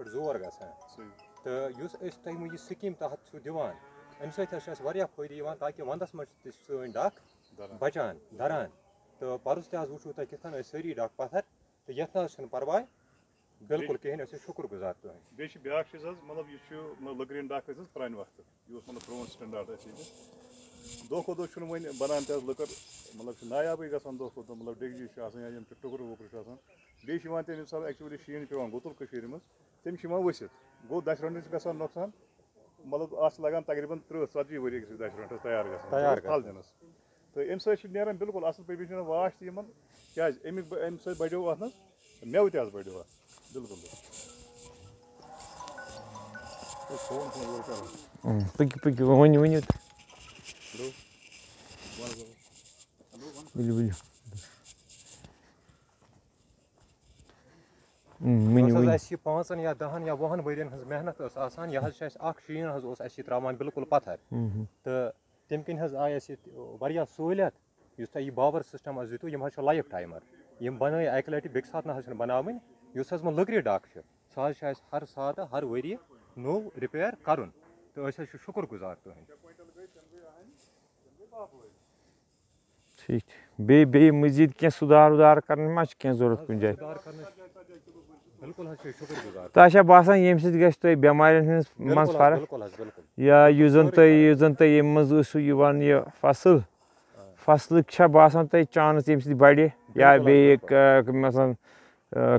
پٲٹھۍ زور گژھان تہٕ یُس أسۍ تۄہہِ یہِ سِکیٖم تحت چھُو دِوان اَمہِ سۭتۍ حظ چھِ اَسہِ واریاہ فٲیدٕ یِوان تاکہِ وَنٛدَس منٛز تہِ چھِ سٲنۍ ڈَکھ بَچان دَران تہٕ پَرُس تہِ حظ وٕچھو تۄہہِ کِتھ کٔنۍ ٲسۍ سٲری ڈَکھ پَتھر تہٕ یَتھ نہ حظ چھُنہٕ پَرواے بِلکُل کِہیٖنۍ أسۍ چھِ شُکُر گُزار تُہٕنٛدۍ بیٚیہِ چھِ بیٛاکھ چیٖز حظ مطلب یہِ چھُ لٔکرِ ہٕنٛدۍ ڈَکھ ٲسۍ حظ پرٛانہِ وقتہٕ یہِ اوس مطلب پرٛون سٹینٛڈاڈ اَسہِ ییٚتہِ دۄہ کھۄتہٕ دۄہ چھُنہٕ وۄنۍ بَنان تہِ حظ لٔکٕر مطلب چھِ نایابٕے گژھان دۄہ کھۄتہٕ دۄہ مطلب ڈیٚگجہِ چھِ آسان یا یِم چھِ ٹُکرٕ وُکرٕ چھِ آسان بیٚیہِ چھِ یِوان تَمہِ حِسابہٕ ایٚکچُؤلی شیٖن پیٚوان گُتُل کٔشیٖرِ منٛز تِم چھِ یِوان ؤسِتھ گوٚو دَچھِ رَنٛڈٕنۍ چھِ گژھان نۄقصان مطلب اَتھ چھِ لگان تقریٖباً 30-40 ؤری أکِس دَچھِ رَنٛٹَس تیار گژھان پھل دِنَس تہٕ اَمہِ سۭتۍ چھُ نیران بِلکُل اَصٕل پٲٹھۍ بیٚیہِ چھِ نیران واش تہِ یِمن کیٛازِ اَمہِ سۭتۍ بَڑیو اَتھ منٛز مٮ۪وٕ تہِ حظ بَڑیو اَتھ بِلکُل پٔکِو ؤنِو ؤنِو ؤلِو ؤلِو یۄس حظ اَسہِ یہِ 5 یا 10 یا 20 ؤرین ہٕنٛز محنت ٲس آسان یہِ حظ چھِ اَسہِ اکھ شیٖن حظ اوس اَسہِ یہِ ترٛاوان بِلکُل پَتھر تہٕ تَمہِ کِنۍ حظ آے اَسہِ ییٚتہِ واریاہ سہوٗلیت یُس تۄہہِ یہِ بابر سِسٹم حظ دِتوٗ یِم حظ چھِ لایف ٹایمر یِم بَنٲے اَکہِ لَٹہِ بیٚکہِ ساتہٕ نہ حظ چھِنہٕ بَناوٕنۍ یُس حظ وۄنۍ لٔکرِ ڈَکھ چھُ سُہ حظ چھُ اَسہِ ہر ساتہٕ ہر ؤریہِ نوٚو رِپیر کَرُن تہٕ أسۍ حظ چھِ شُکُر گُزار تُہٕنٛدۍ ٹھیٖک چھُ بیٚیہِ مٔزیٖد کینٛہہ سُدھار وُدھار کَرٕنۍ ما چھِ کینٛہہ ضوٚرَتھ کُنہِ جایہِ بِلکُل حظ چھِ أسۍ شُکُر گُزار تۄہہِ چھا باسان ییٚمہِ سۭتۍ گژھِ تۄہہِ بٮ۪مارٮ۪ن ہٕنٛز منٛز فرق یا یُس زَن تۄہہِ ییٚمہِ منٛز ٲسوٕ یِوان یہِ فصلٕکۍ چھا باسان تۄہہِ چانٕس ییٚمہِ سۭتۍ بَڑِ یا بیٚیہِ مثلاً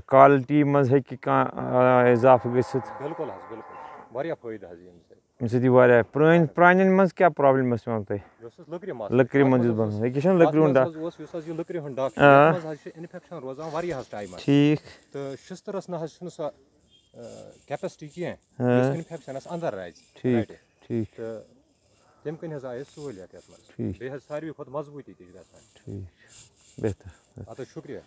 کالٹی منٛز ہیٚکہِ کانٛہہ اِضافہٕ گٔژھِتھ بِلکُل حظ بِلکُل واریاہ فٲیدٕ حظ ییٚمہِ سۭتۍ اَمہِ سۭتۍ یی واریاہ پرٛانٮ۪ن منٛز کیٛاہ پرٛابلِم ٲس یِوان تۄہہِ لٔکرِ منٛز یُس بَنان ییٚکیٛاہ چھُنہ لٔکرِ ہُنٛد ڈَکھ یُس حظ یہِ لٔکرِ ہُنٛد ڈَکھ چھُ یَتھ منٛز حظ چھُ اِنفیکشن روزان واریاہَس ٹایمَس ٹھیٖک تہٕ شِستٕرَس نہ حظ چھُنہٕ سۄ کیپیسٹی کینٛہہ یُس اِنفیکشنَس اَندَر رَٹہِ تہٕ تَمہِ کِنۍ حظ آیہِ اَسہِ سہوٗلیت یَتھ منٛز بیٚیہِ حظ ساروی کھۄتہٕ مضبوٗطی تہِ چھِ گژھان ٹھیٖک بہتر اَدٕ حظ شُکریہ